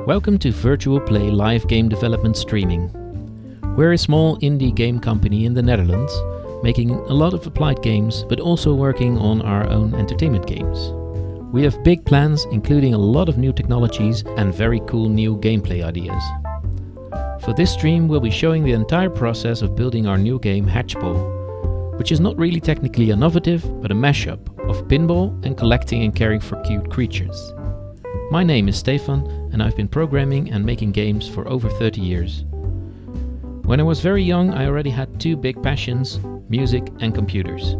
Welcome to Virtual Play live game development streaming. We're a small indie game company in the Netherlands, making a lot of applied games, but also working on our own entertainment games. We have big plans, including a lot of new technologies and very cool new gameplay ideas. For this stream, we'll be showing the entire process of building our new game Hatchball, which is not really technically innovative, but a mashup of pinball and collecting and caring for cute creatures. My name is Stephan, and I've been programming and making games for over 30 years. When I was very young, I already had two big passions, music and computers.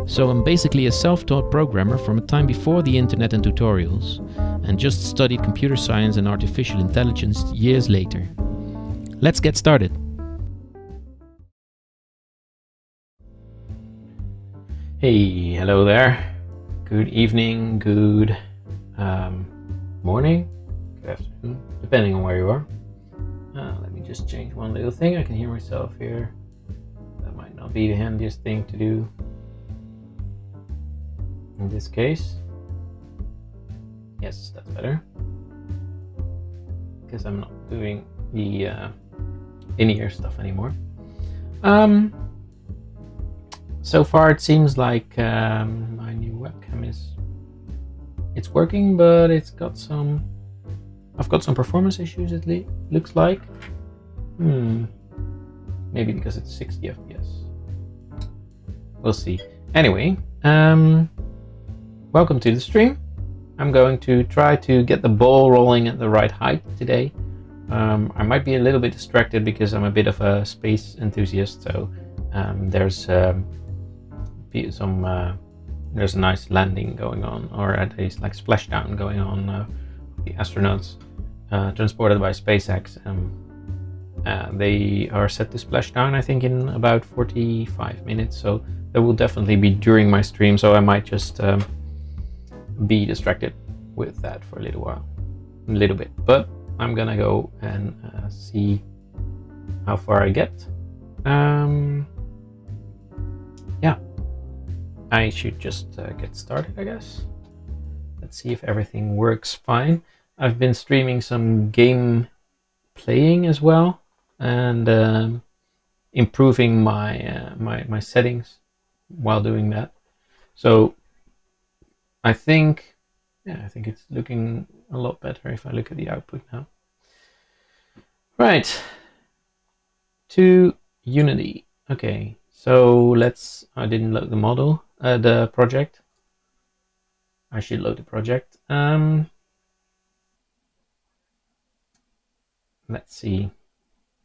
So I'm basically a self-taught programmer from a time before the internet and tutorials, and just studied computer science and artificial intelligence years later. Let's get started. Hey, hello there. Good evening, good morning, good afternoon, depending on where you are. Let me just change one little thing. I can hear myself here. That might not be the handiest thing to do in this case. Yes, that's better, because I'm not doing the in-ear stuff anymore. So far it seems like my new webcam it's working, but I've got some performance issues, it looks like. Maybe because it's 60 FPS. We'll see. Anyway, welcome to the stream. I'm going to try to get the ball rolling at the right height today. I might be a little bit distracted because I'm a bit of a space enthusiast, so there's a nice landing going on, or at least like splashdown going on. The astronauts transported by SpaceX. They are set to splash down, I think, in about 45 minutes. So that will definitely be during my stream. So I might just be distracted with that for a little bit. But I'm gonna go and see how far I get. Yeah. I should just get started, I guess. Let's see if everything works fine. I've been streaming some game playing as well, and improving my my settings while doing that. So I think it's looking a lot better if I look at the output now. Right, to Unity. Okay, so I didn't load the model. The project. I should load the project. Let's see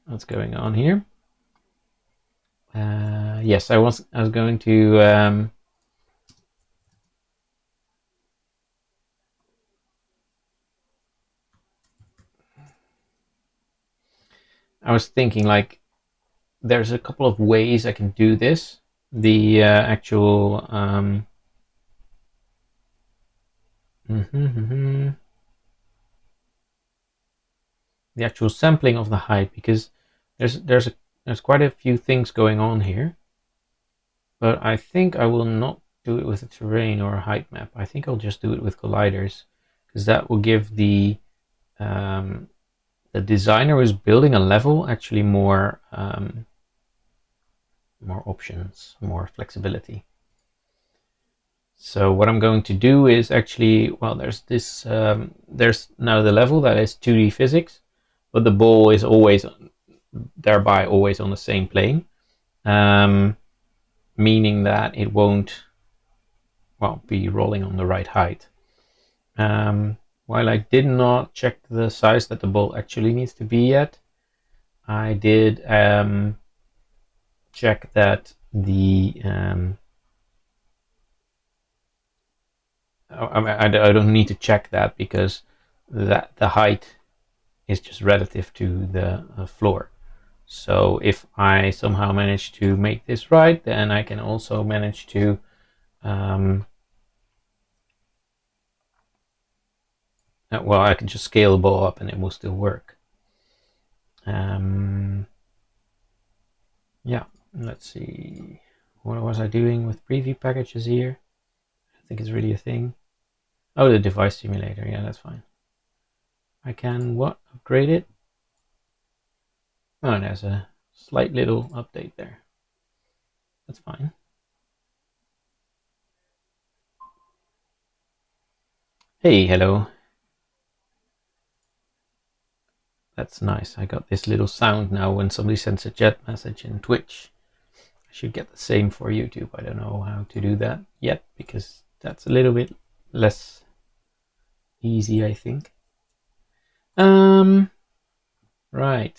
what's going on here. Yes, I was going to I was thinking, like, there's a couple of ways I can do this. The actual the actual sampling of the height, because there's quite a few things going on here, but I think I will not do it with a terrain or a height map. I think I'll just do it with colliders, because that will give the designer who's building a level actually more options, more flexibility. So what I'm going to do is actually, well, there's this there's now the level that is 2D physics, but the ball is thereby always on the same plane, meaning that it won't, well, be rolling on the right height. While I did not check the size that the ball actually needs to be yet, I did check that the I don't need to check that, because the height is just relative to the floor. So if I somehow manage to make this right, then I can also manage to well, I can just scale the ball up and it will still work. Yeah, let's see. What was I doing with preview packages here? I think it's really a thing. Oh, the device simulator. Yeah, that's fine. I can what? Upgrade it? Oh, there's a slight little update there. That's fine. Hey, hello. That's nice. I got this little sound now when somebody sends a chat message in Twitch. I should get the same for YouTube. I don't know how to do that yet because that's a little bit less easy, I think. Right.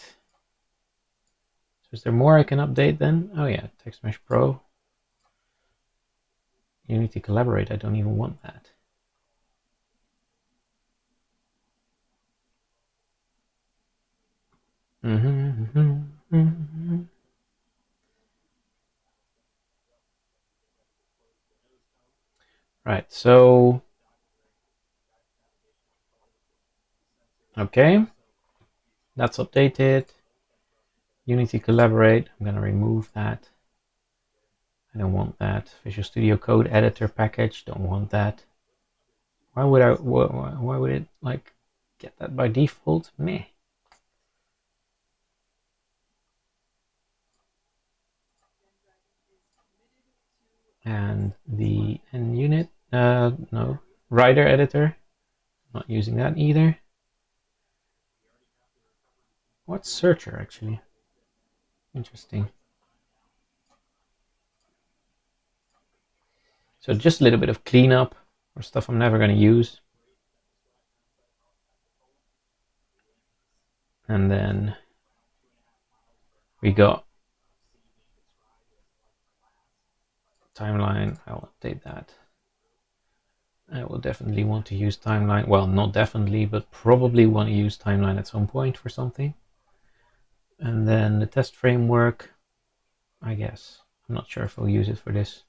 So is there more I can update then? Oh yeah, Text Mesh Pro. Unity Collaborate, I don't even want that. Right, so okay, that's updated. Unity Collaborate, I'm gonna remove that. I don't want that. Visual Studio Code Editor package, don't want that. Why would I? Why would it like get that by default? Meh. And the NUnit, no, Rider Editor, not using that either. What's Searcher actually? Interesting. So just a little bit of cleanup or stuff I'm never going to use. And then we got timeline. I'll update that. I will definitely want to use timeline. Well, not definitely, but probably want to use timeline at some point for something. And then the test framework, I guess. I'm not sure if I'll use it for this.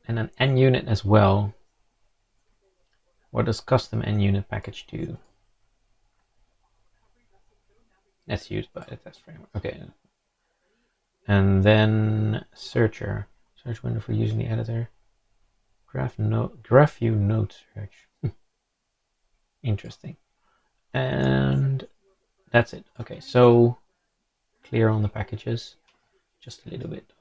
And an NUnit as well. What does custom NUnit package do? That's used by the test framework. Okay. And then searcher. Search window for using the editor. Graph view node search. Interesting. And that's it. Okay, so clear on the packages. Just a little bit.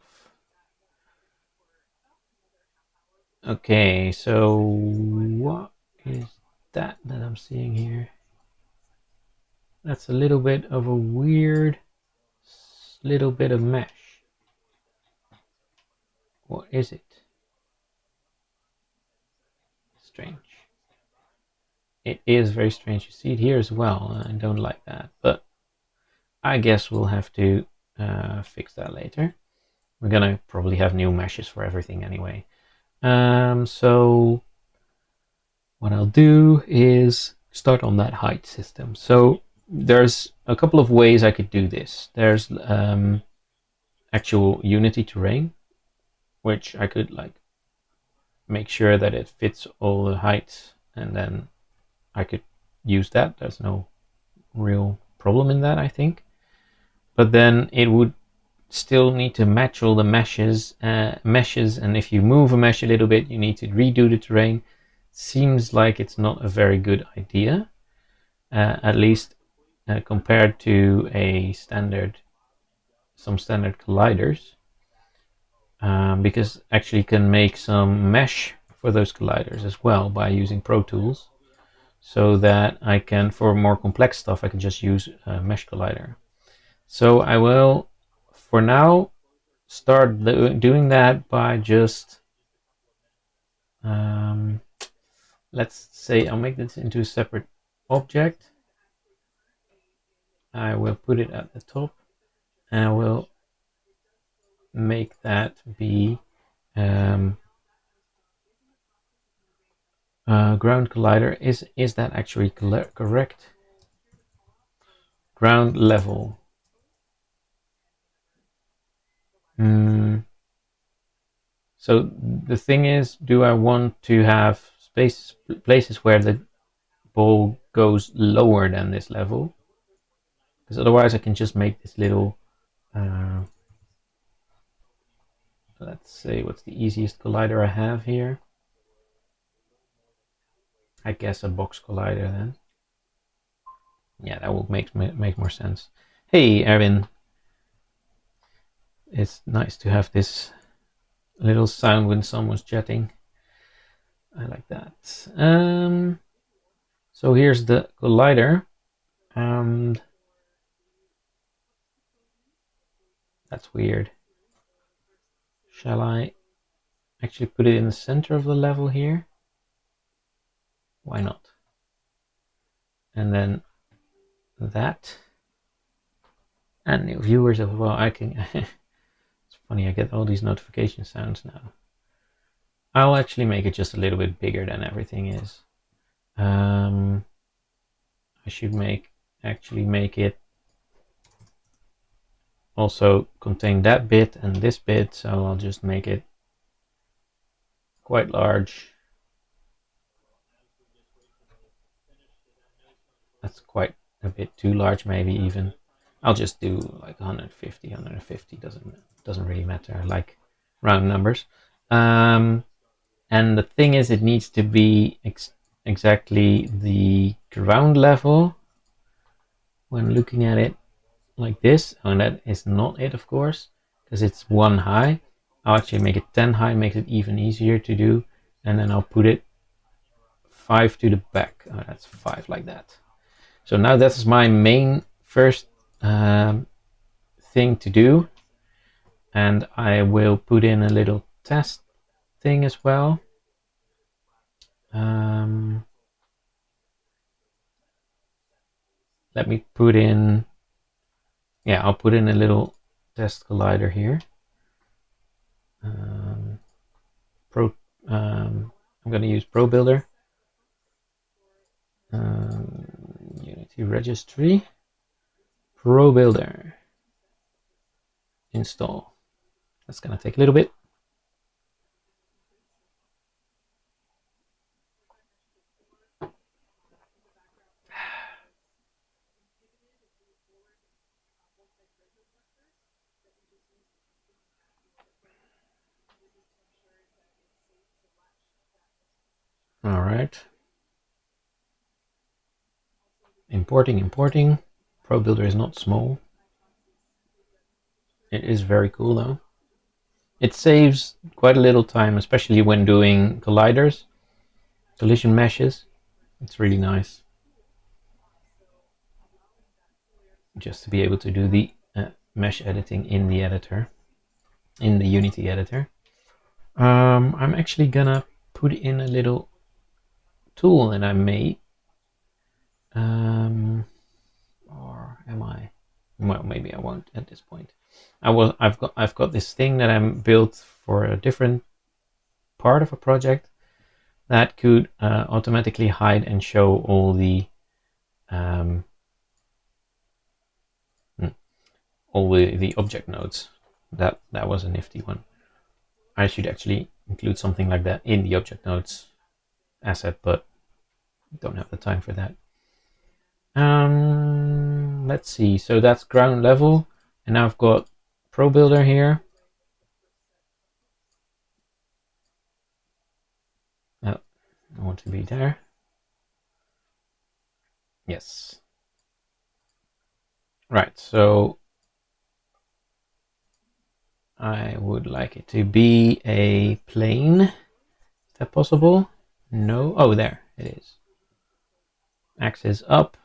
Okay, so what is that I'm seeing here? That's a little bit of a weird little bit of mesh. What is it? Strange. It is very strange. You see it here as well. I don't like that, but I guess we'll have to fix that later. We're gonna probably have new meshes for everything anyway. So what I'll do is start on that height system. So there's a couple of ways I could do this. There's actual Unity terrain, which I could like make sure that it fits all the heights, and then I could use that. There's no real problem in that, I think. But then it would still need to match all the meshes, and if you move a mesh a little bit, you need to redo the terrain. Seems like it's not a very good idea, at least compared to some standard colliders, because actually you can make some mesh for those colliders as well by using Pro Tools, so that I can, for more complex stuff, I can just use a mesh collider. So I will, for now, start doing that by just let's say I'll make this into a separate object. I will put it at the top, and I will make that be ground collider. Is that actually correct? Ground level. So the thing is, do I want to have places where the ball goes lower than this level? Because otherwise I can just make this little, let's say, what's the easiest collider I have here? I guess a box collider then. Yeah, that will make more sense. Hey, Erwin. It's nice to have this little sound when someone's chatting. I like that. So here's the collider, and that's weird. Shall I actually put it in the center of the level here? Why not? And then that, and new viewers as well. I can. It's funny, I get all these notification sounds now. I'll actually make it just a little bit bigger than everything is. I should actually make it also contain that bit and this bit, so I'll just make it quite large. That's quite a bit too large, maybe even. I'll just do like 150 doesn't really matter. I like round numbers. And the thing is, it needs to be exactly the ground level when looking at it like this. And that is not it, of course, because it's 1 high. I'll actually make it 10 high, makes it even easier to do. And then I'll put it 5 to the back. Oh, that's 5 like that. So now that's my main first thing to do. And I will put in a little test thing as well. Let me put in, I'll put in a little test collider here. I'm going to use ProBuilder. Unity registry, ProBuilder, install. That's going to take a little bit. All right. Importing. ProBuilder is not small. It is very cool though. It saves quite a little time, especially when doing colliders, collision meshes. It's really nice just to be able to do the mesh editing in the editor, in the Unity editor. I'm actually gonna put in a little tool that I made. Or am I? Well, maybe I won't at this point. I've got this thing that I'm built for a different part of a project that could automatically hide and show all the object nodes. That was a nifty one. I should actually include something like that in the object nodes asset, but don't have the time for that. Let's see. So that's ground level, and now I've got ProBuilder here. Oh, I want to be there. Yes. Right. So I would like it to be a plane. Is that possible? No. Oh, there it is. Axis up.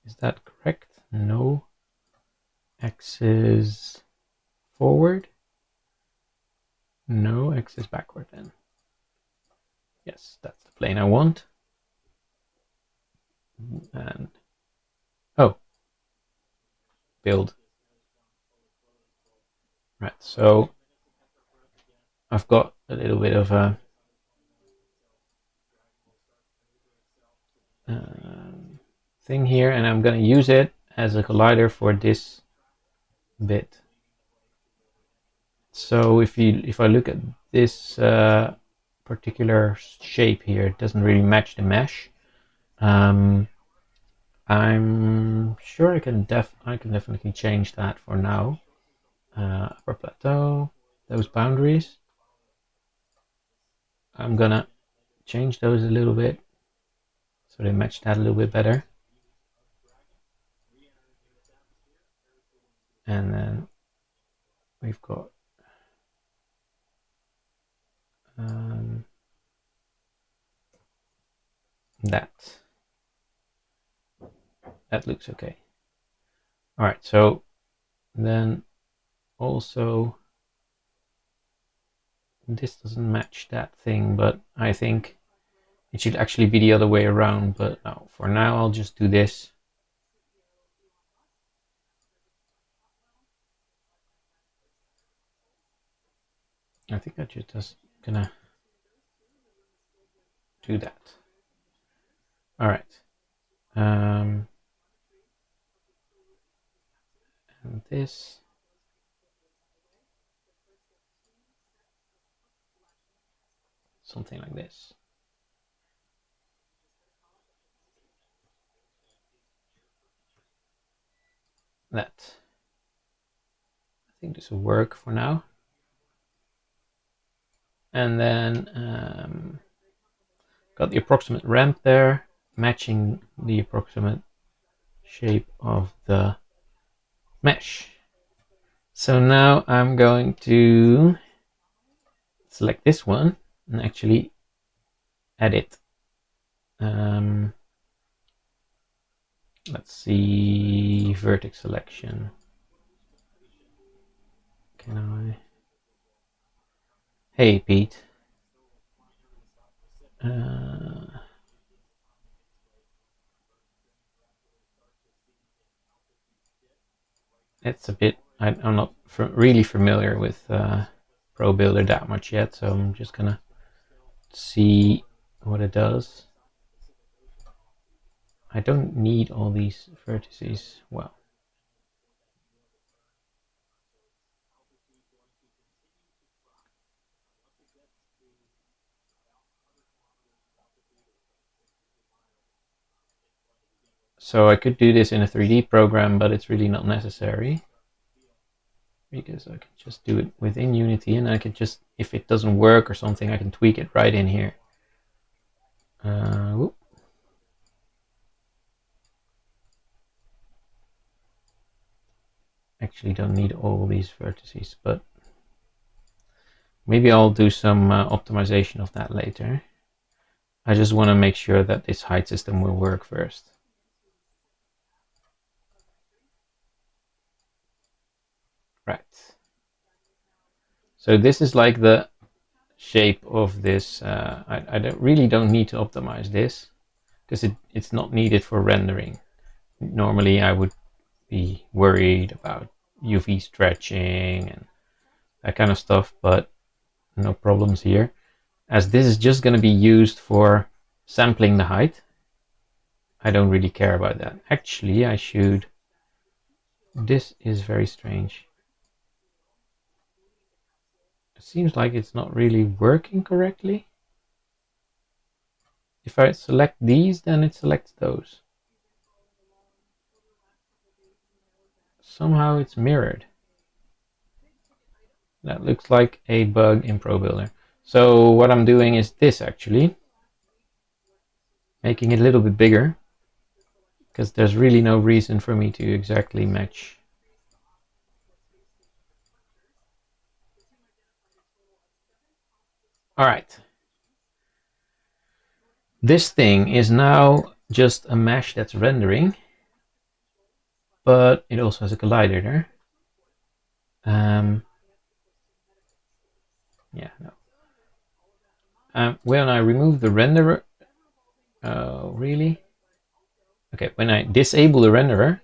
Is that correct? No. Axis forward. No. Axis backward then. Yes, that's the plane I want. And oh, build. Right, so I've got a little bit of a thing here, and I'm going to use it as a collider for this bit. So if I look at this particular shape here, it doesn't really match the mesh. I'm sure I can definitely change that for now. Upper plateau, those boundaries. I'm gonna change those a little bit so they match that a little bit better. And then we've got that looks okay. All right, so then also this doesn't match that thing, but I think it should actually be the other way around. But no, for now I'll just do this. I think I just gonna do that. All right. And this. Something like this. That. I think this will work for now. And then got the approximate ramp there, matching the approximate shape of the mesh. So now I'm going to select this one and actually edit. Let's see, vertex selection. Can I? Hey, Pete. It's a bit, I'm not really familiar with ProBuilder that much yet, so I'm just gonna see what it does. I don't need all these vertices. Well, so I could do this in a 3D program, but it's really not necessary because I can just do it within Unity, and I can just, if it doesn't work or something, I can tweak it right in here. Whoop. Actually don't need all these vertices, but maybe I'll do some optimization of that later. I just want to make sure that this height system will work first. Right. So this is like the shape of this. I really don't need to optimize this because it's not needed for rendering. Normally I would be worried about UV stretching and that kind of stuff, but no problems here. As this is just going to be used for sampling the height, I don't really care about that. Actually, I should. This is very strange. It seems like it's not really working correctly. If I select these, then it selects those. Somehow it's mirrored. That looks like a bug in ProBuilder. So what I'm doing is this actually. Making it a little bit bigger. Because there's really no reason for me to exactly match. Alright. This thing is now just a mesh that's rendering. But it also has a collider there. Yeah, no. When I remove the renderer, really? Okay, when I disable the renderer,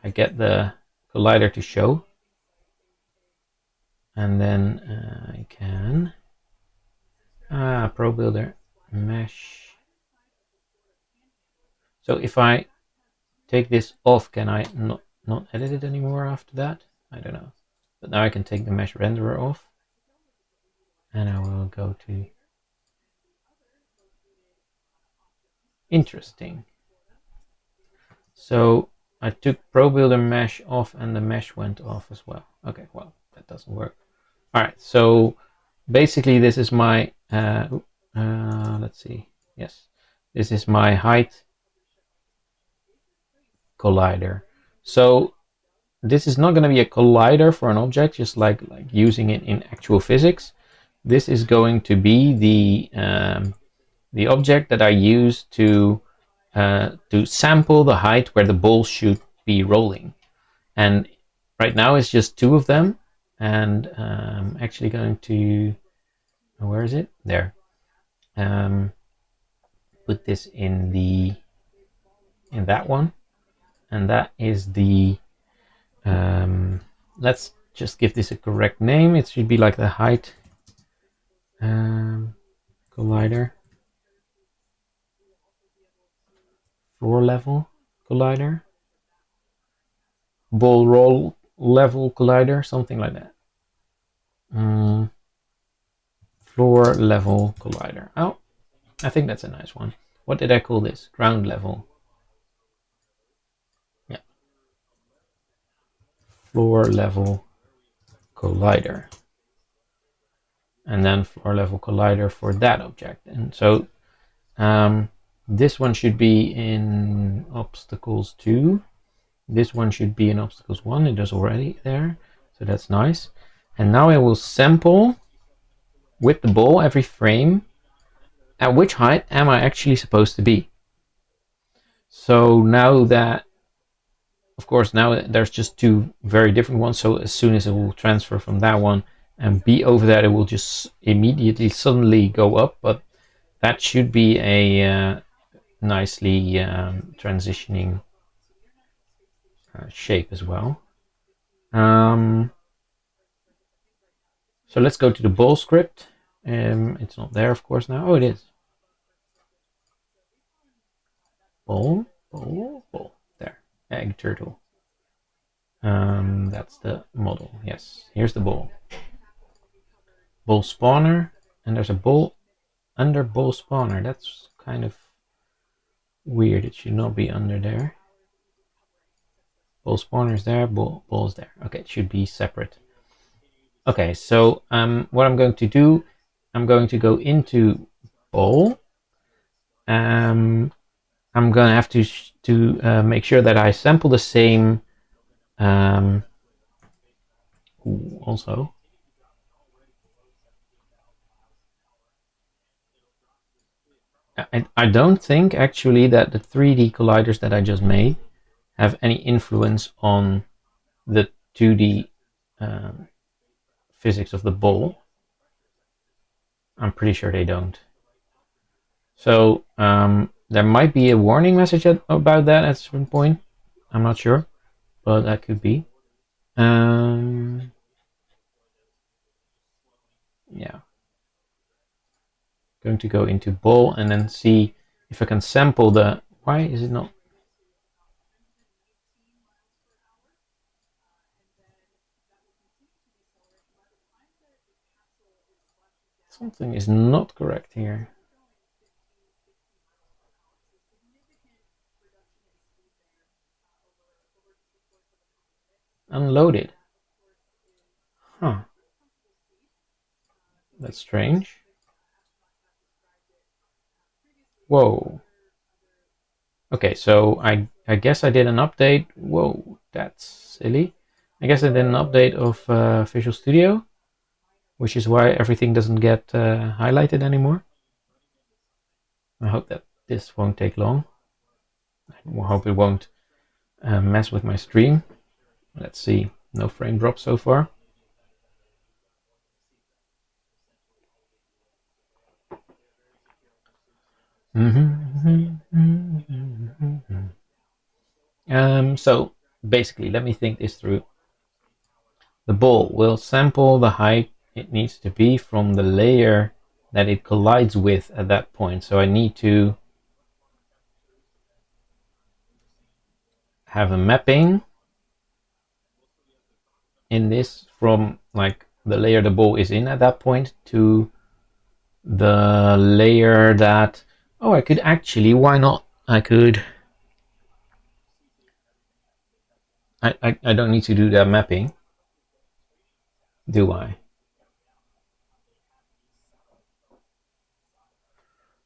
I get the collider to show, and then I can ProBuilder mesh. So if I take this off, can I not edit it anymore after that? I don't know. But now I can take the mesh renderer off, and I will go to interesting. So I took ProBuilder mesh off and the mesh went off as well. Okay, well, that doesn't work. All right, so basically this is my, let's see, yes, this is my height collider. So this is not going to be a collider for an object, just like using it in actual physics. This is going to be the object that I use to sample the height where the ball should be rolling. And right now it's just two of them. And I'm actually going to, where is it? There. Put this in that one. And that is the, let's just give this a correct name. It should be like the height collider. Floor level collider. Ball roll level collider, something like that. Floor level collider. Oh, I think that's a nice one. What did I call this? Ground level. Yeah. Floor level collider. And then floor level collider for that object. And so this one should be in obstacles 2. This one should be in obstacles 1. It is already there. So that's nice. And now I will sample with the ball every frame. At which height am I actually supposed to be? So now that, of course, now there's just two very different ones. So as soon as it will transfer from that one and be over that, it will just immediately suddenly go up. But that should be a nicely transitioning shape as well. So let's go to the ball script. It's not there, of course, now. Oh, it is. Ball, ball, ball. There. Egg turtle. That's the model. Yes, here's the ball. Ball spawner, and there's a ball under ball spawner. That's kind of weird. It should not be under there. Ball spawner is there, ball is there. Okay, it should be separate. Okay, so what I'm going to do, I'm going to go into ball. I'm going to have to make sure that I sample the same. Also, I don't think actually that the 3D colliders that I just made have any influence on the 2D physics of the ball. I'm pretty sure they don't. So there might be a warning message about that at some point. I'm not sure, but that could be. Yeah. Going to go into ball and then see if I can sample the. Why is it not? Something is not correct here. Unloaded. Huh. That's strange. Whoa. Okay, so I guess I did an update. Whoa, that's silly. I guess I did an update of Visual Studio, which is why everything doesn't get highlighted anymore. I hope that this won't take long. I hope it won't mess with my stream. Let's see. No frame drop so far. So basically, let me think this through. The ball will sample the height it needs to be from the layer that it collides with at that point. So I need to have a mapping in this from like the layer the ball is in at that point to the layer that, oh, I could actually, why not? I could, I don't need to do that mapping, do I?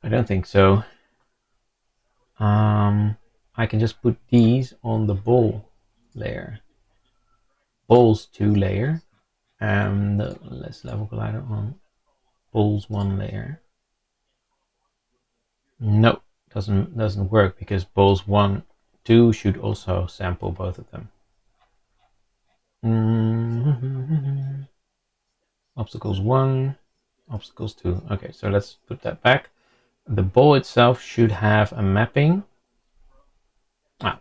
I don't think so. I can just put these on the ball layer. Balls 2 layer. And let's level collider on balls 1 layer. No, doesn't work because balls 1, 2 should also sample both of them. Obstacles 1, obstacles 2. Okay, so let's put that back. The ball itself should have a mapping.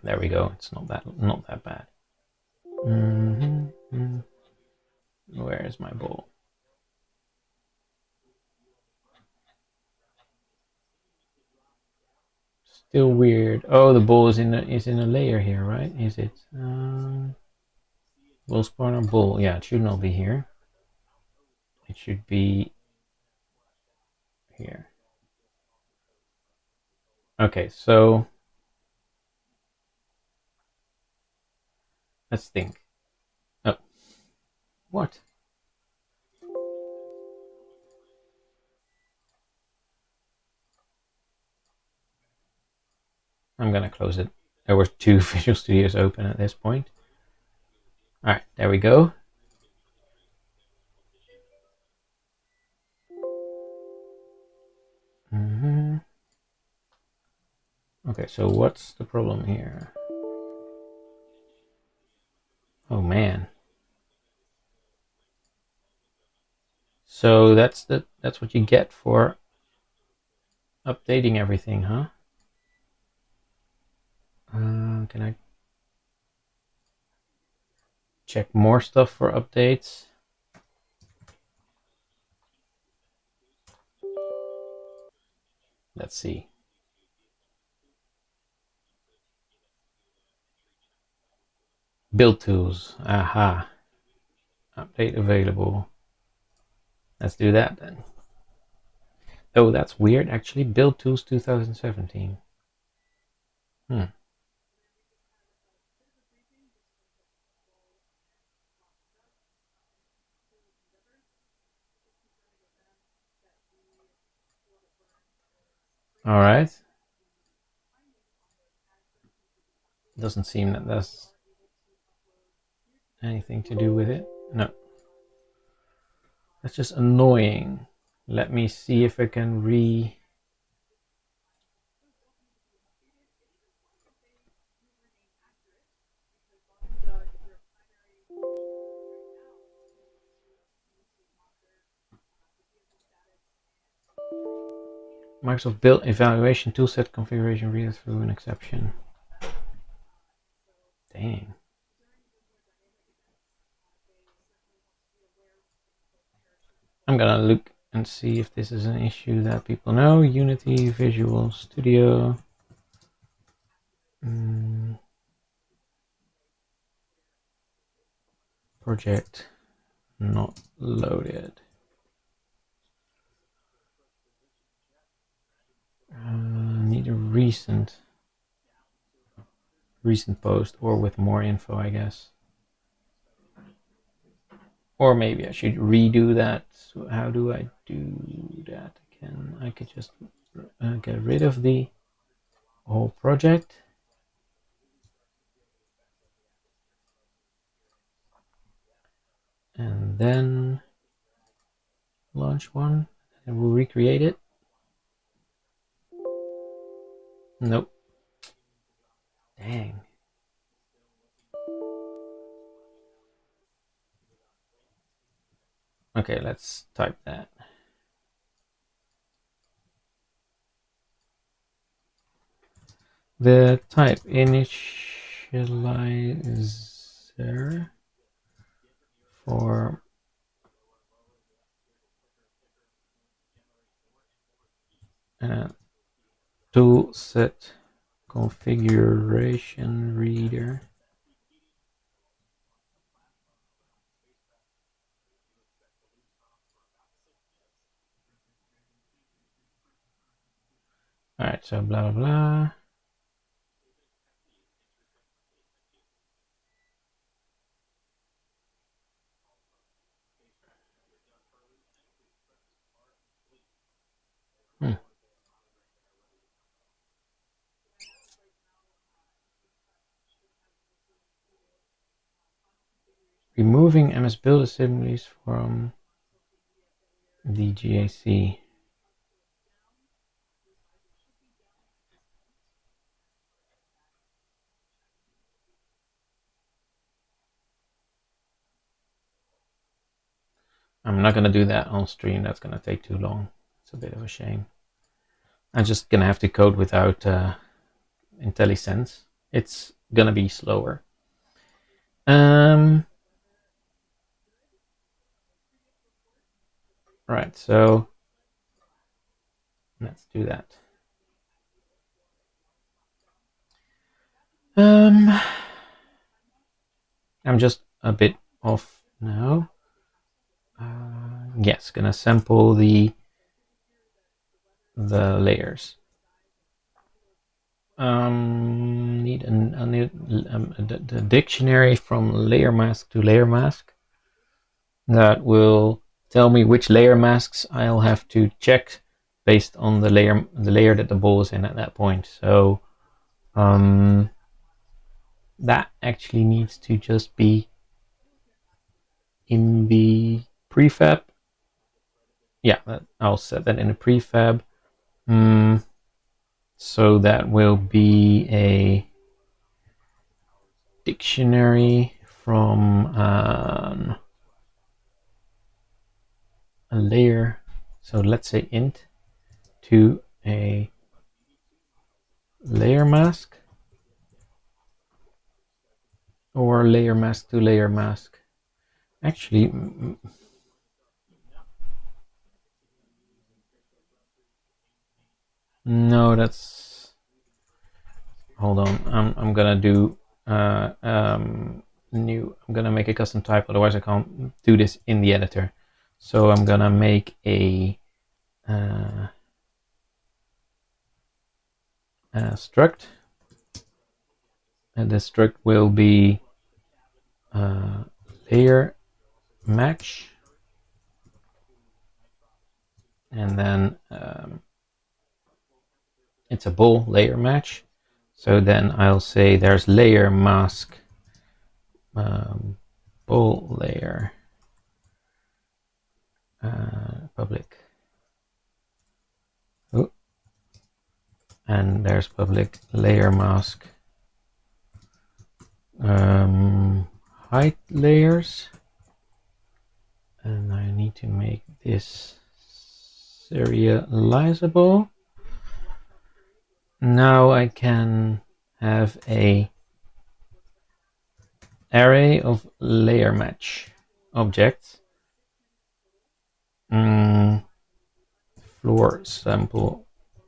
There we go. It's not that bad. Where is my ball? Still weird. Oh, the ball is in a layer here, right? Is it? Ball spawner ball. Yeah, it should not be here. It should be here. Okay, so let's think. Oh, what? I'm gonna close it. There were 2 Visual Studios open at this point. All right, there we go. Okay, so what's the problem here? Oh man. So that's what you get for updating everything, huh? Can I check more stuff for updates? Let's see. Build tools. Aha. Update available. Let's do that then. Oh, that's weird actually. Build tools 2017. All right. Doesn't seem that that's anything to do with it. No. That's just annoying. Let me see if I can Microsoft built evaluation toolset configuration reader through an exception. Dang. I'm gonna look and see if this is an issue that people know. Unity, Visual Studio. Project not loaded. Need a recent post or with more info, I guess. Or maybe I should redo that. So how do I do that? I could just get rid of the whole project. And then launch one and we'll recreate it. Nope. Dang. Okay, let's type that. The type initializer for tool set configuration reader. All right, so blah blah blah. removing MS Build assemblies from the GAC. I'm not going to do that on stream. That's going to take too long. It's a bit of a shame. I'm just going to have to code without IntelliSense. It's going to be slower. Right, so let's do that. I'm just a bit off now. Yes, gonna sample the layers. Need the dictionary from layer mask to layer mask. That will tell me which layer masks I'll have to check based on the layer that the ball is in at that point. So that actually needs to just be in the prefab. Yeah, I'll set that in the prefab. So that will be a dictionary from a layer. So let's say int to a layer mask, or layer mask to layer mask. Actually, no, that's, hold on. I'm gonna do new. I'm gonna make a custom type, otherwise I can't do this in the editor. So I'm gonna make a struct, and the struct will be layer match, and then it's a ball layer match. So then I'll say there's layer mask ball layer public. Ooh. And there's public layer mask height layers, and I need to make this serializable. Now I can have a array of layer match objects. Floor sample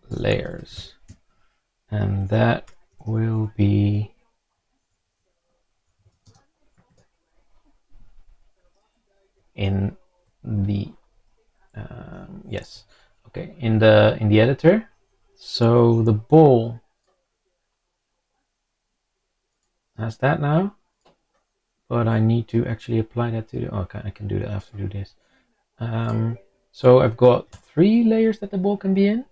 layers, and that will be in the yes, okay, in the editor. So the ball has that now, but I need to actually apply that to the, okay, I can do that after do this. So I've got 3 layers that the ball can be in.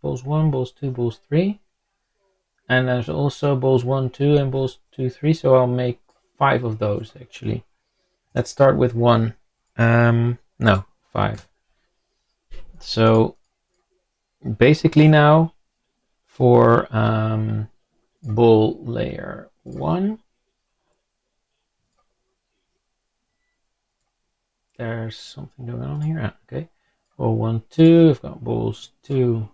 Balls 1, balls 2, balls 3, and there's also balls 1, 2, and balls 2, 3. So I'll make 5 of those actually. Let's start with 1. No, 5. So basically now for ball layer 1, there's something going on here. Okay, ball 1, 2. I've got balls 2,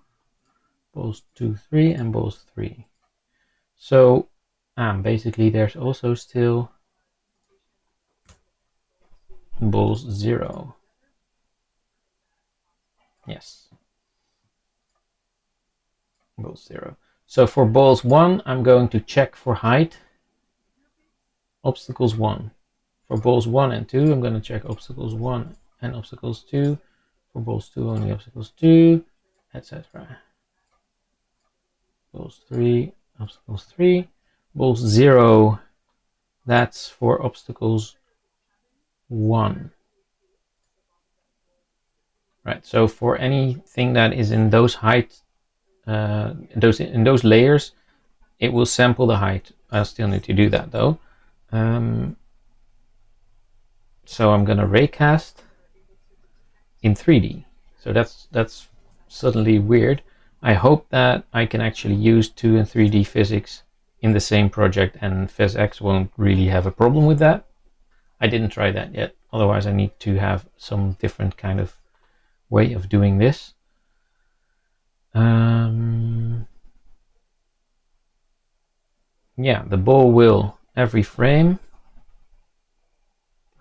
3, and balls 3. So basically there's also still balls 0. Yes, balls 0. So for balls 1, I'm going to check for height obstacles 1. For balls 1 and 2, I'm going to check obstacles 1 and obstacles 2. For balls 2, only obstacles 2, etc. Balls 3, obstacles 3. Balls 0, that's for obstacles 1. Right, so for anything that is in those height, in those layers, it will sample the height. I still need to do that though. So I'm going to raycast in 3D. So that's suddenly weird. I hope that I can actually use 2 and 3D physics in the same project, and PhysX won't really have a problem with that. I didn't try that yet. Otherwise I need to have some different kind of way of doing this. Yeah, the ball will every frame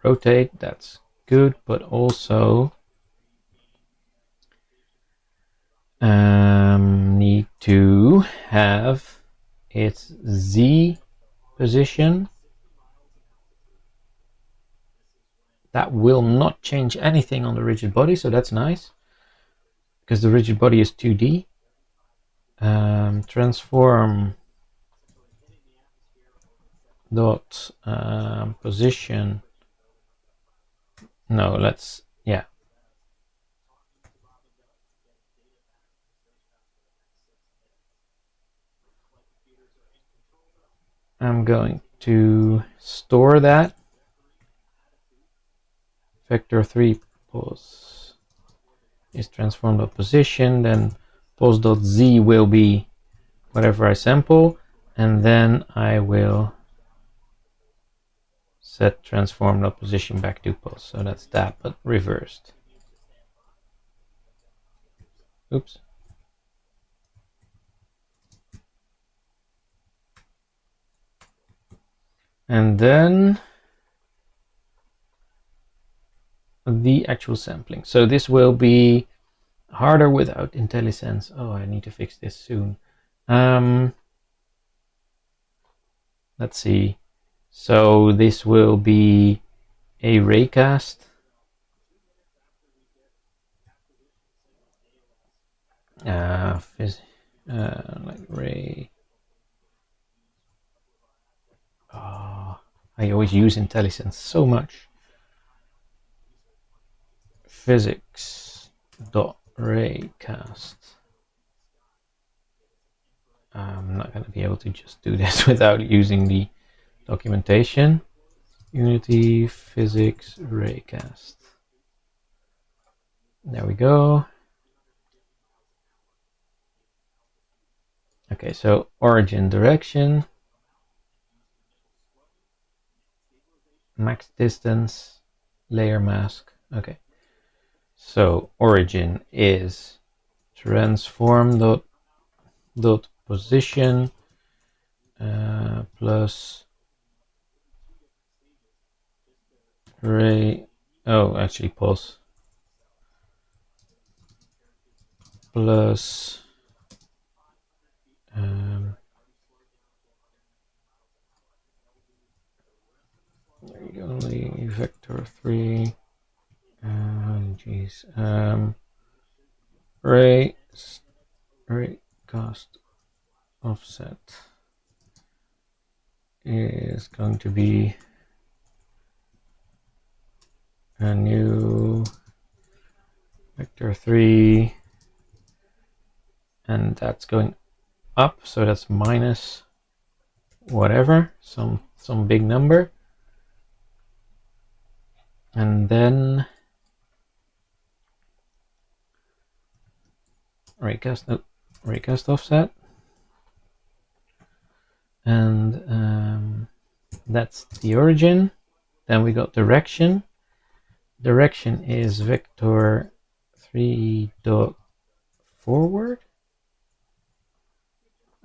rotate, that's good, but also need to have its Z position. That will not change anything on the rigid body, so that's nice, because the rigid body is 2D. Transform dot position. No, let's, yeah. I'm going to store that. Vector3 pos is transform.position, then pos.z will be whatever I sample, and then I will set transform.position back to pos. So that's that, but reversed. Oops. And then the actual sampling. So this will be harder without IntelliSense. Oh, I need to fix this soon. Let's see. So this will be a raycast. Like ray. Oh, I always use IntelliSense so much. Physics dot raycast. I'm not going to be able to just do this without using the documentation. Unity physics raycast. There we go. Okay, so origin direction, max distance, layer mask. Okay, so origin is transform dot position plus ray. Oh, actually pos plus only vector3. Geez. Raycast offset is going to be a new vector3, and that's going up, so that's minus whatever, some big number, and then raycast offset, and that's the origin. Then we got direction. Direction is vector3 dot forward,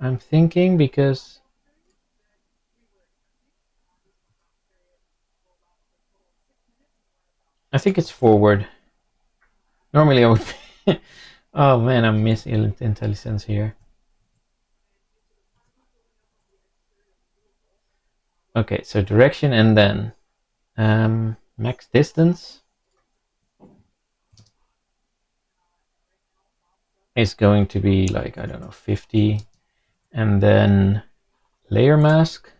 I'm thinking, because I think it's forward. Normally I would oh man, I'm missing IntelliSense here. Okay, so direction, and then max distance is going to be like, I don't know, 50, and then layer mask.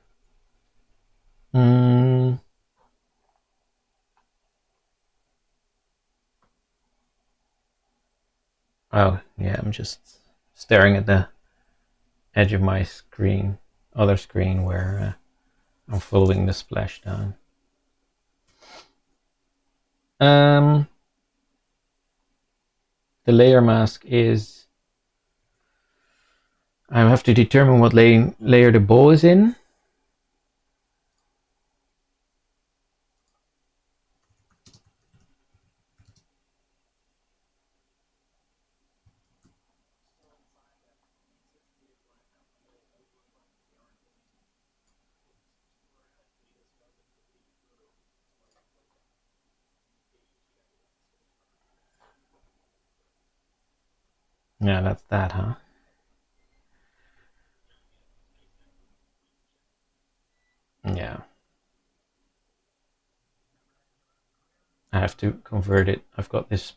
Oh yeah, I'm just staring at the edge of my screen, other screen, where I'm following the splashdown. The layer mask is, I have to determine what layer the ball is in. Yeah, that's that, huh? Yeah. I have to convert it. I've got this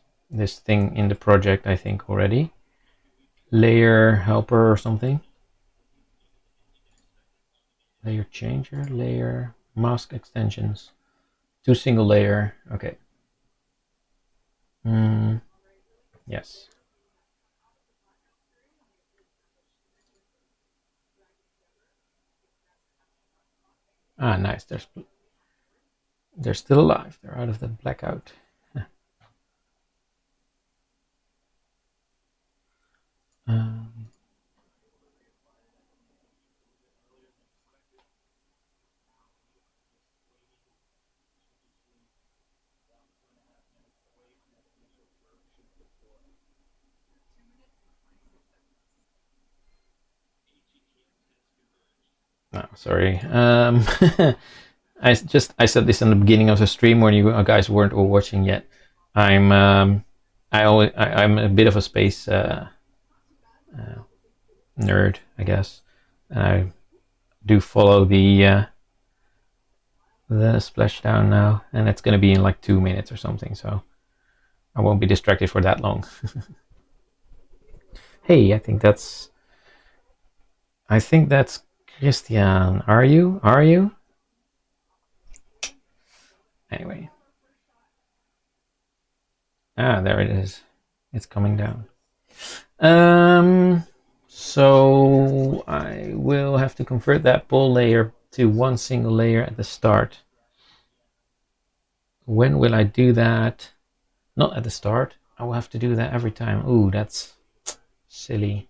thing in the project, I think, already. Layer helper or something. Layer changer, layer mask extensions. 2 single layer. Okay. Yes. Ah, nice. They're still alive. They're out of the blackout. um, no, sorry. I said this in the beginning of the stream when you guys weren't all watching yet. I'm I'm a bit of a space nerd, I guess. And I do follow the splashdown now, and it's going to be in like 2 minutes or something, so I won't be distracted for that long. Hey, I think that's Christian. Are you? Anyway. Ah, there it is. It's coming down. So I will have to convert that ball layer to one single layer at the start. When will I do that? Not at the start. I will have to do that every time. Ooh, that's silly.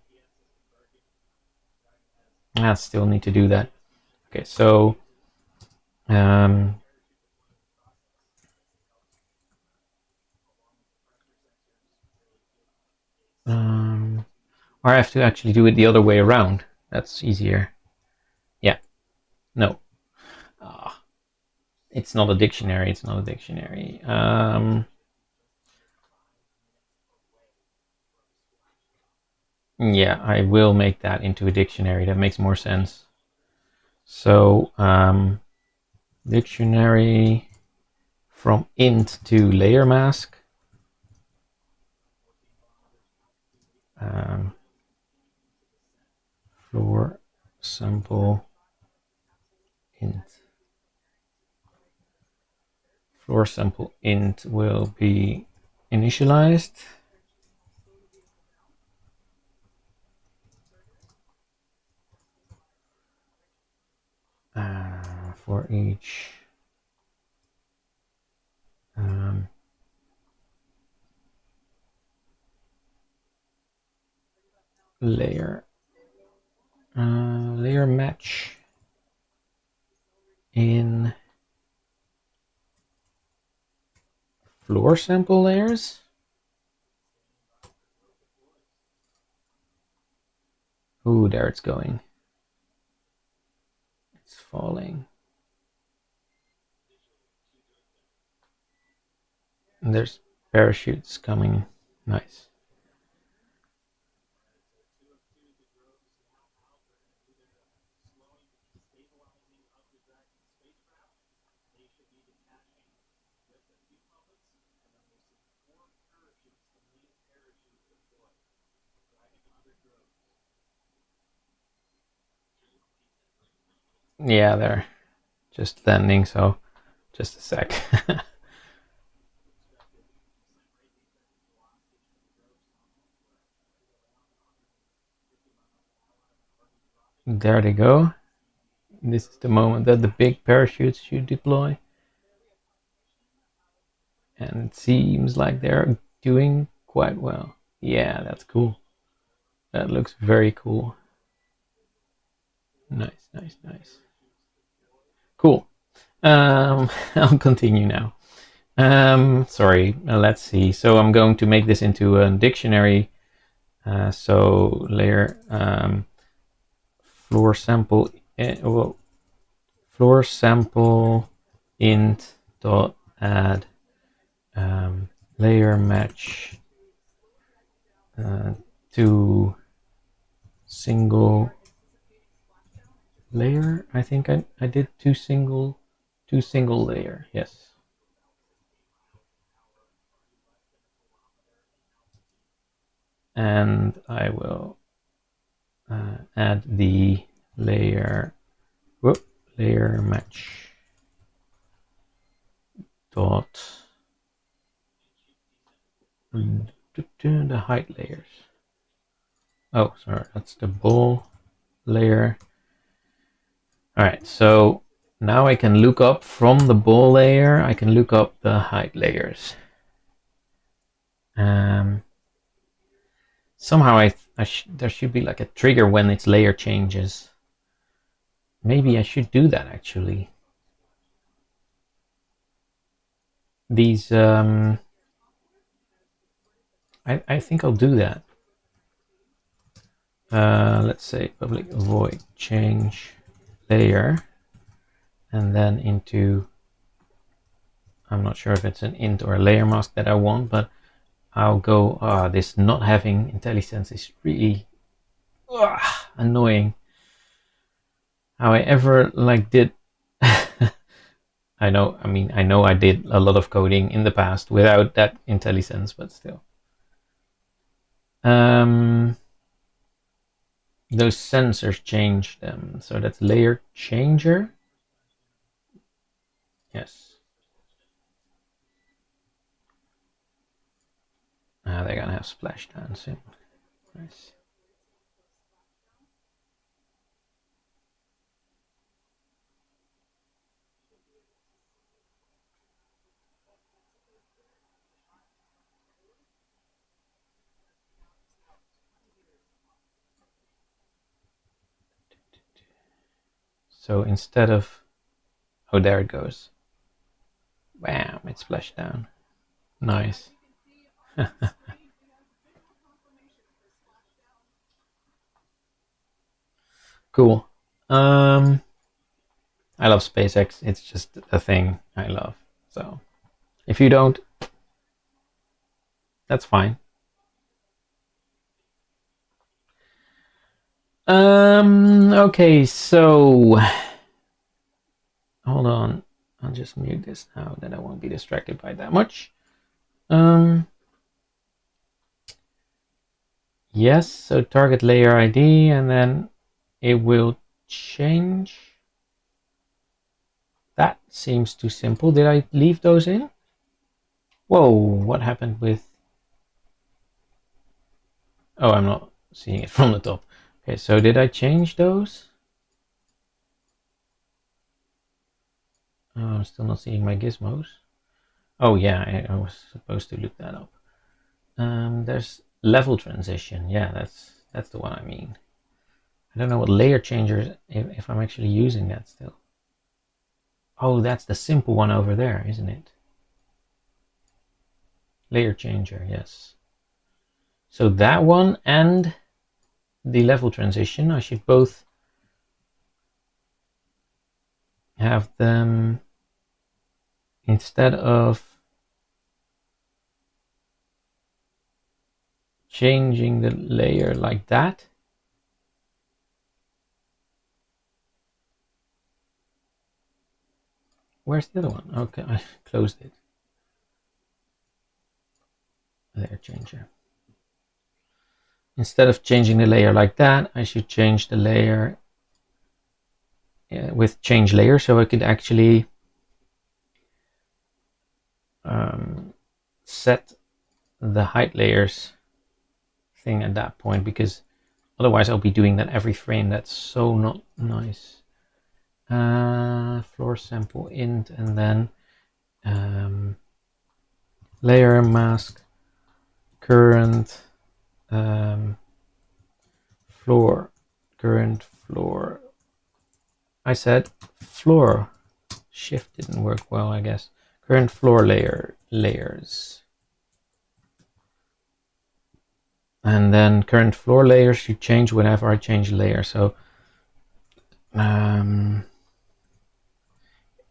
I still need to do that. Okay, so or I have to actually do it the other way around. That's easier. Yeah. No. It's not a dictionary. It's not a dictionary. Yeah, I will make that into a dictionary. That makes more sense. So dictionary from int to layer mask. Floor sample int. Floor sample int will be initialized. For each layer match in floor sample layers. Ooh, there it's going. It's falling. And there's parachutes coming. Nice. Yeah, they're just landing, so just a sec. There they go. This is the moment that the big parachutes should deploy. And it seems like they're doing quite well. Yeah, that's cool. That looks very cool. Nice, nice, nice. Cool. I'll continue now. Sorry, let's see. So I'm going to make this into a dictionary. So layer floor sample, well, floor sample int dot add layer match to single layer. I think I did two single layer. Yes. And I will add the layer match dot the height layers. Oh, sorry, that's the ball layer. All right, so now I can look up from the ball layer. I can look up the height layers. Somehow there should be like a trigger when its layer changes. Maybe I should do that actually. These I think I'll do that. Let's say public void change layer, and then into, I'm not sure if it's an int or a layer mask that I want, but I'll go, this not having IntelliSense is really annoying. How I ever like did I know I did a lot of coding in the past without that IntelliSense, but still. Those sensors change them, so that's layer changer. Yes. They're gonna have splashdown soon. Nice. So instead of, oh, there it goes. Bam, it splashed down. Nice. Cool. I love SpaceX. It's just a thing I love. So if you don't, that's fine. Okay, so hold on. I'll just mute this now, that I won't be distracted by that much. Yes, so target layer ID, and then it will change. That seems too simple. Did I leave those in? Whoa, what happened with... Oh, I'm not seeing it from the top. Okay, so did I change those? Oh, I'm still not seeing my gizmos. Oh yeah, I was supposed to look that up. There's level transition. Yeah, that's the one I mean. I don't know what layer changer is, if I'm actually using that still. Oh, that's the simple one over there, isn't it? Layer changer, yes. So that one and the level transition, I should both have them, instead of changing the layer like that, where's the other one? Okay, I closed it. Layer changer. Instead of changing the layer like that, I should change the layer with change layer, so I could actually set the height layers thing at that point, because otherwise I'll be doing that every frame. That's so not nice. floor sample int, and then layer mask current floor, current floor. I said floor. Shift didn't work well, I guess. Current floor layers. And then current floor layers should change whenever I change layer. So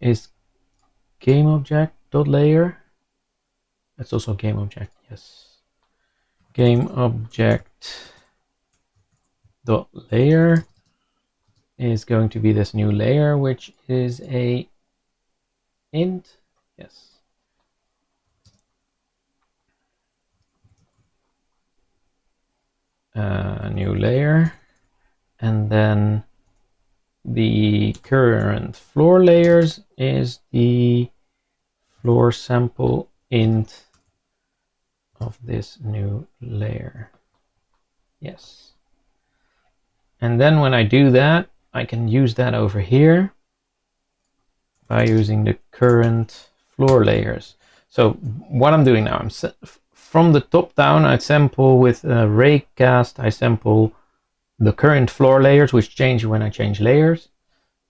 is game object dot layer. That's also game object, yes. Game object dot layer is going to be this new layer, which is a int, yes. New layer, and then the current floor layers is the floor sample int of this new layer. Yes. And then when I do that, I can use that over here by using the current floor layers. So what I'm doing now, from the top down, I sample with raycast, I sample the current floor layers, which change when I change layers.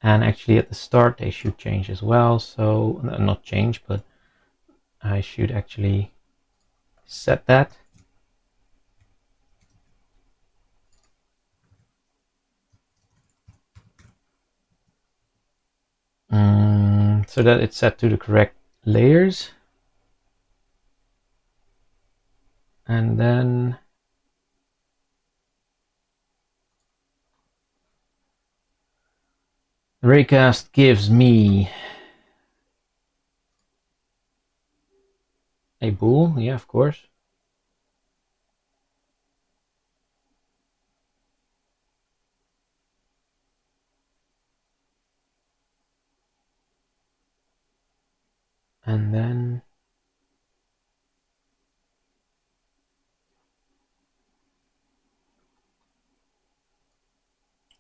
And actually at the start, they should change as well. So not change, but I should actually set that. So that it's set to the correct layers. And then raycast gives me a bool, yeah, of course. And then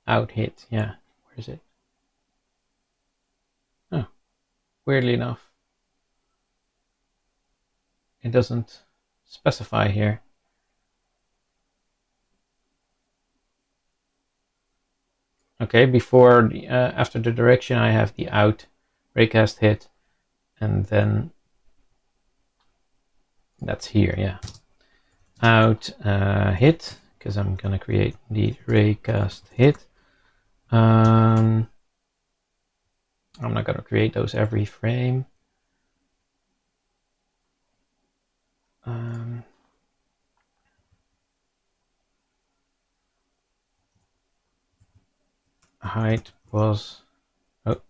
out hit, yeah, where is it? Oh, weirdly enough, it doesn't specify here. Okay, before after the direction, I have the out raycast hit, and then that's here, yeah. Out hit, because I'm gonna create the raycast hit. I'm not gonna create those every frame. Height was, oh,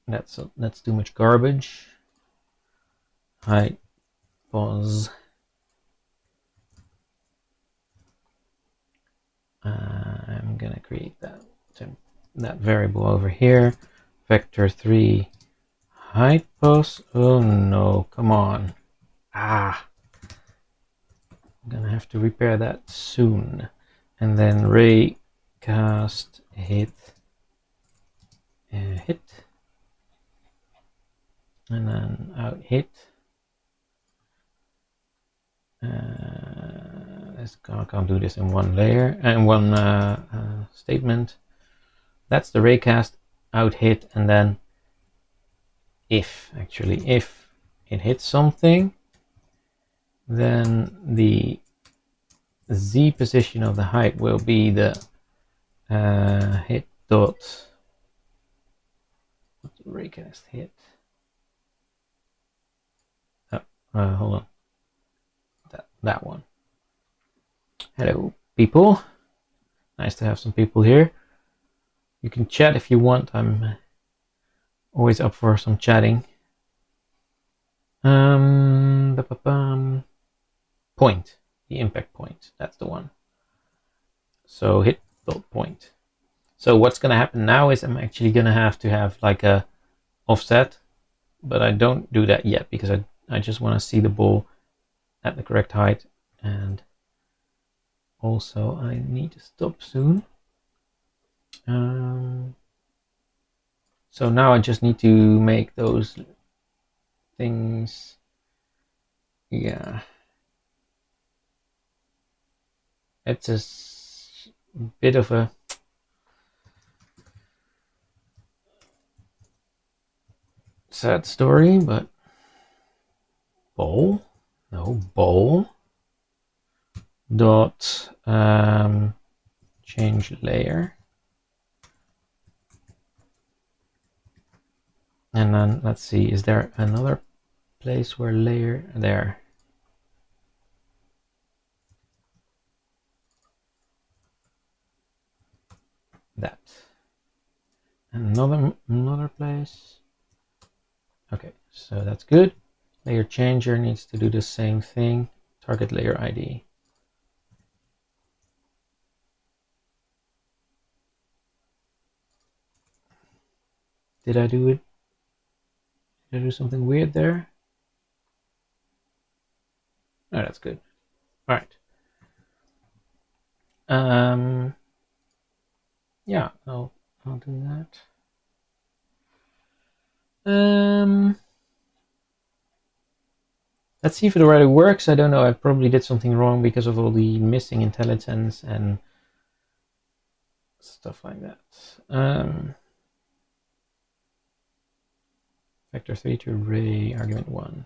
that's too much garbage. Height was I'm gonna create that variable over here, vector3 height pos. Oh no, come on. I'm gonna have to repair that soon. And then raycast hit hit, and then out hit. I can't do this in one layer and one statement. That's the raycast out hit, and then if it hits something, then the z position of the height will be the hit dot raycast hit. Hold on, that one. Hello people, nice to have some people here. You can chat if you want. I'm always up for some chatting. Point, the impact point, that's the one. So hit dot point. So what's gonna happen now is I'm actually gonna have to have like a offset, but I don't do that yet because I just want to see the ball at the correct height, and also I need to stop soon. So now I just need to make those things, yeah. It's a bit of a sad story, but bowl, no, bowl dot change layer, and then let's see, is there another place where layer there? That, and another place. Okay, so that's good. Layer changer needs to do the same thing. Target layer ID. Did I do it? Did I do something weird there? Oh, that's good. All right. Yeah, I'll do that. Let's see if it already works. I don't know. I probably did something wrong because of all the missing intelligence and stuff like that. Vector 3 to array argument 1.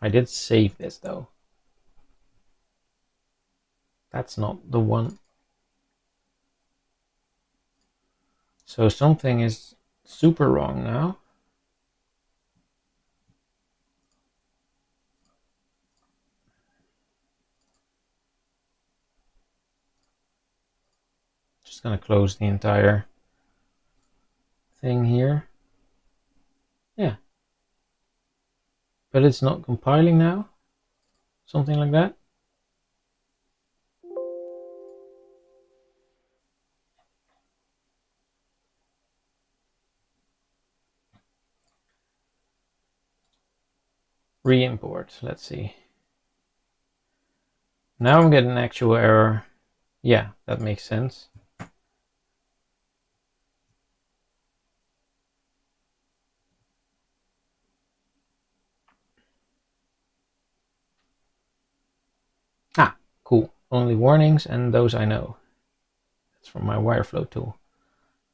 I did save this though. That's not the one. So something is super wrong now. Just gonna close the entire thing here. Yeah. But it's not compiling now. Something like that. Re-import, let's see. Now I'm getting an actual error. Yeah, that makes sense. Ah, cool. Only warnings, and those I know. That's from my wireflow tool.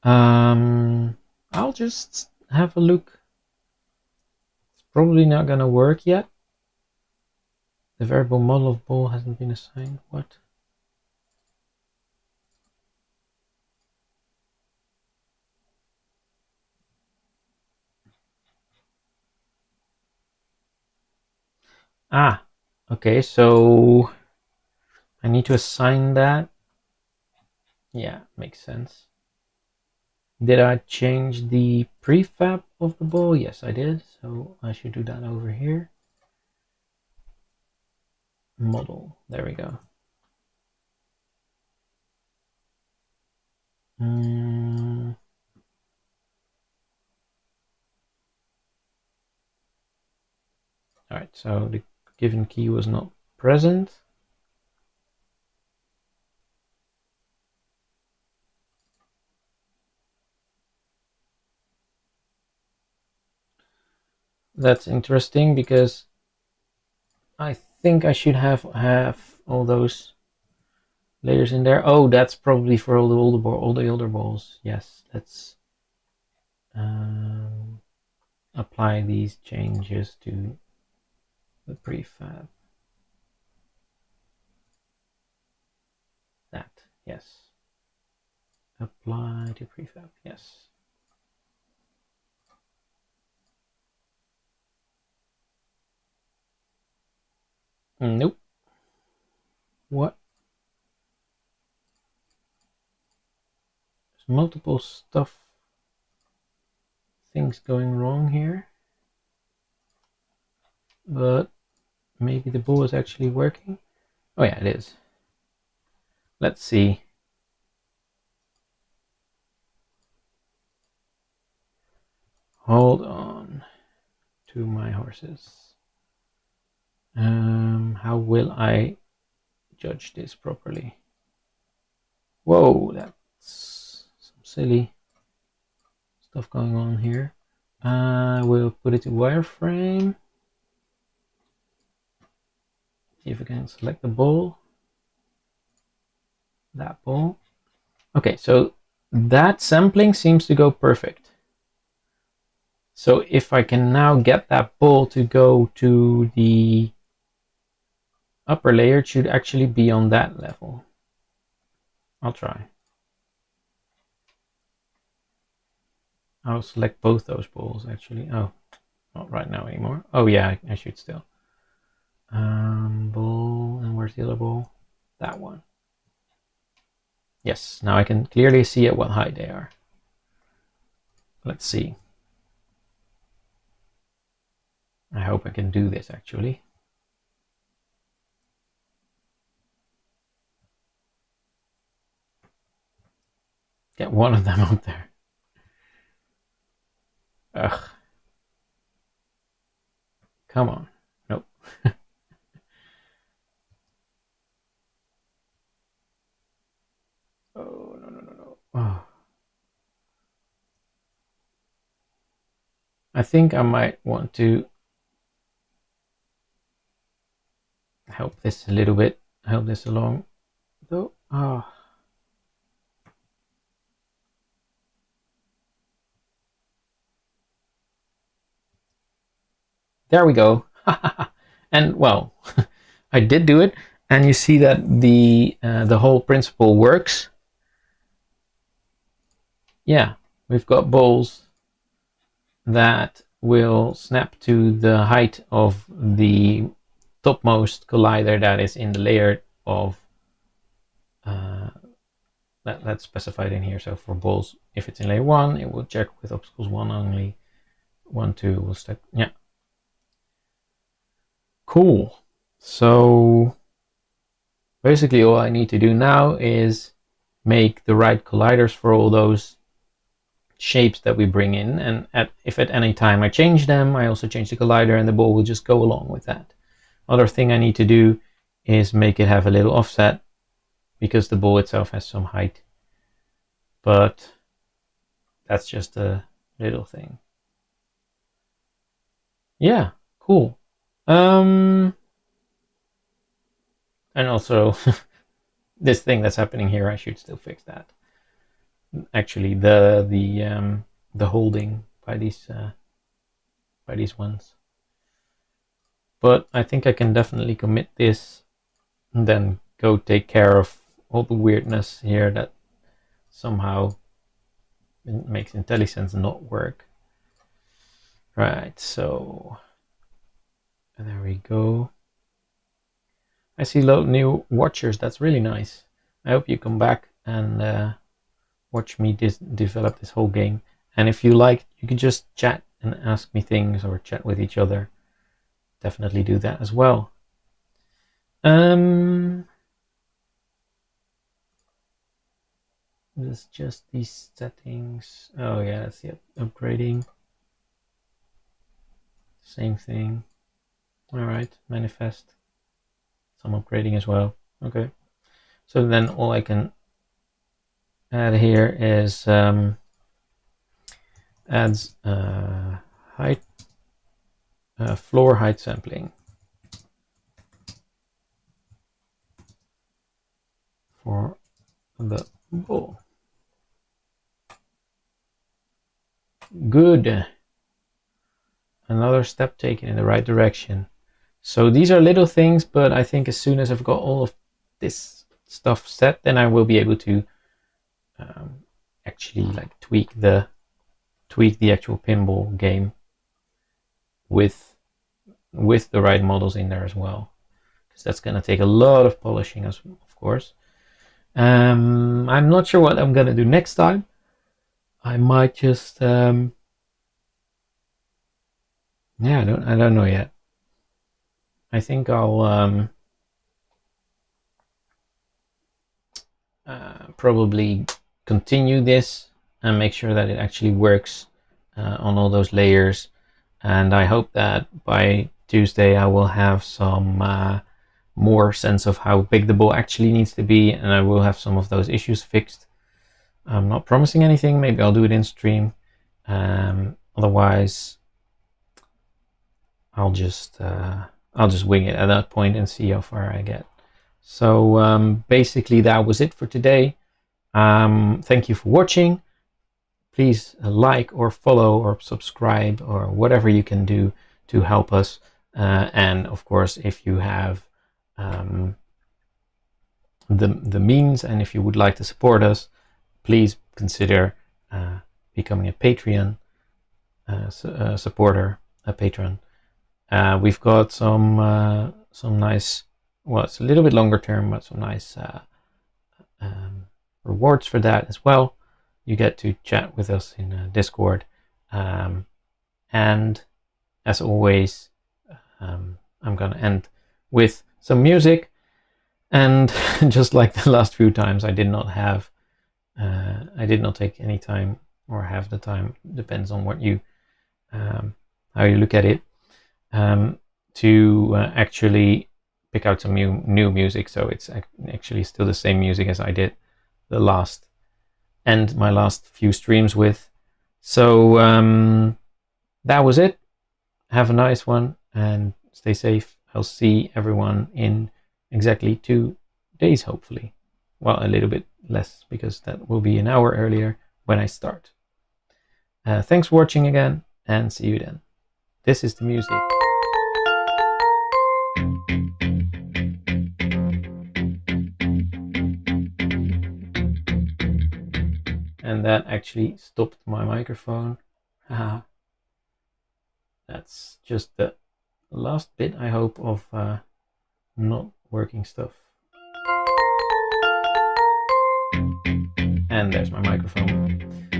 I'll just have a look. It's probably not gonna work yet. The variable model of ball hasn't been assigned. What? Ah, okay, so I need to assign that. Yeah, makes sense. Did I change the prefab of the ball? Yes, I did. So I should do that over here. Model, there we go. All right, so the given key was not present. That's interesting because I think I should have all those layers in there. Oh, that's probably for all the older balls. Yes, let's apply these changes to the prefab. That, yes. Apply to prefab, yes. Nope. What? There's multiple things going wrong here. But maybe the ball is actually working. Oh yeah, it is. Let's see. Hold on to my horses. How will I judge this properly? Whoa, that's silly stuff going on here. We'll put it to wireframe. See if we can select the ball. That ball. Okay, so that sampling seems to go perfect. So if I can now get that ball to go to the upper layer, it should actually be on that level. I'll try. I'll select both those balls actually. Oh, not right now anymore. Oh yeah, I should still. Ball, and where's the other ball? That one. Yes, now I can clearly see at what height they are. Let's see. I hope I can do this actually. Get one of them up there. Ugh. Come on. Nope. Oh, no. Oh. I think I might want to help this a little bit, help this along. Though, oh. There we go. And well, I did do it, and you see that the whole principle works. Yeah, we've got balls that will snap to the height of the topmost collider that is in the layer of that's specified in here. So for balls, if it's in layer 1, it will check with obstacles 1 only. 1, 2 will step. Yeah. Cool. So basically all I need to do now is make the right colliders for all those shapes that we bring in, and if at any time I change them, I also change the collider and the ball will just go along with that. Other thing I need to do is make it have a little offset because the ball itself has some height, but that's just a little thing. Yeah, cool. And also this thing that's happening here, I should still fix that. Actually, the holding by these ones. But I think I can definitely commit this and then go take care of all the weirdness here that somehow makes IntelliSense not work. Right, so there we go. I see a lot of new watchers. That's really nice. I hope you come back and watch me develop this whole game. And if you like, you can just chat and ask me things or chat with each other. Definitely do that as well. There's just these settings. Oh yeah, that's the upgrading. Same thing. All right, manifest. Some upgrading as well. Okay. So then all I can add here is adds height, floor height sampling for the ball. Good. Another step taken in the right direction. So these are little things, but I think as soon as I've got all of this stuff set, then I will be able to actually like tweak the actual pinball game with the right models in there as well, because that's going to take a lot of polishing, of course. I'm not sure what I'm going to do next time. I might just yeah, I don't know yet. I think I'll probably continue this and make sure that it actually works on all those layers, and I hope that by Tuesday I will have some more sense of how big the ball actually needs to be, and I will have some of those issues fixed. I'm not promising anything. Maybe I'll do it in stream. Otherwise, I'll just wing it at that point and see how far I get. So basically that was it for today. Thank you for watching. Please like or follow or subscribe or whatever you can do to help us. And of course, if you have the means and if you would like to support us, please consider becoming a Patreon supporter, a patron. We've got some nice, well, it's a little bit longer term, but some nice rewards for that as well. You get to chat with us in Discord. And as always, I'm going to end with some music. And just like the last few times, I did not take any time or have the time, depends on what you, how you look at it, to actually pick out some new music. So it's actually still the same music as I did my last few streams with. So that was it. Have a nice one and stay safe. I'll see everyone in exactly 2 days, hopefully. Well, a little bit less, because that will be an hour earlier when I start. Thanks for watching again, and see you then. This is the music. And that actually stopped my microphone. Haha. That's just the last bit, I hope, of not working stuff. And there's my microphone.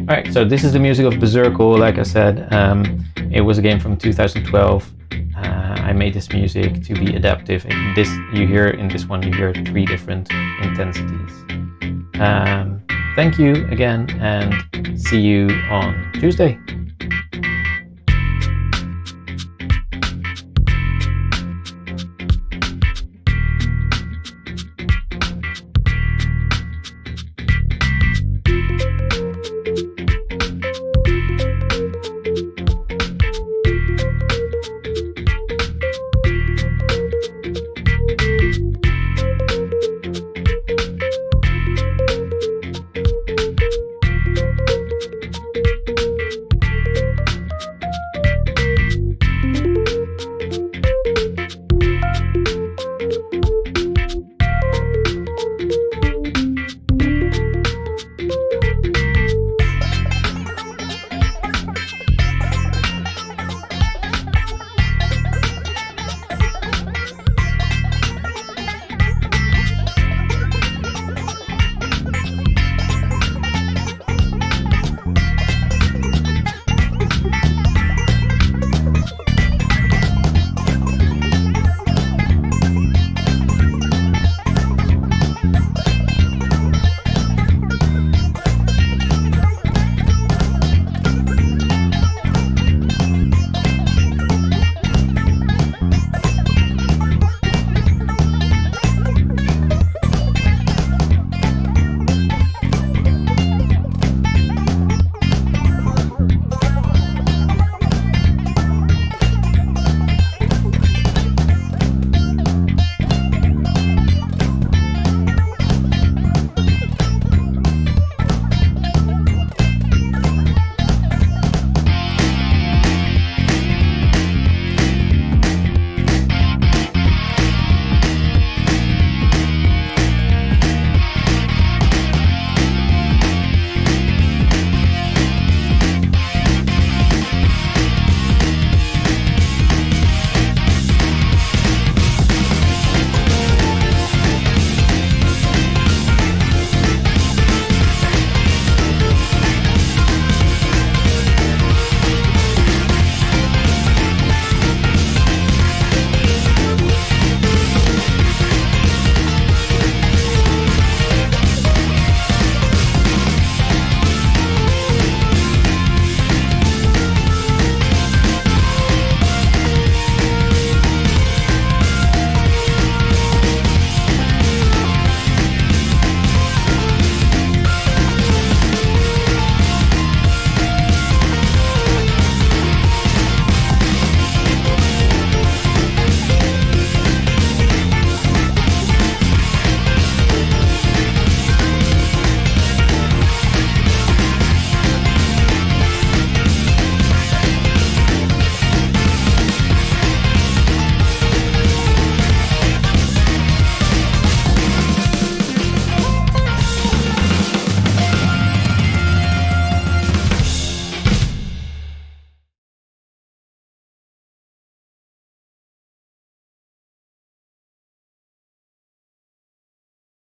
Alright, so this is the music of Berserkle. Like I said, it was a game from 2012. I made this music to be adaptive. In this you hear 3 different intensities. Thank you again, and see you on Tuesday.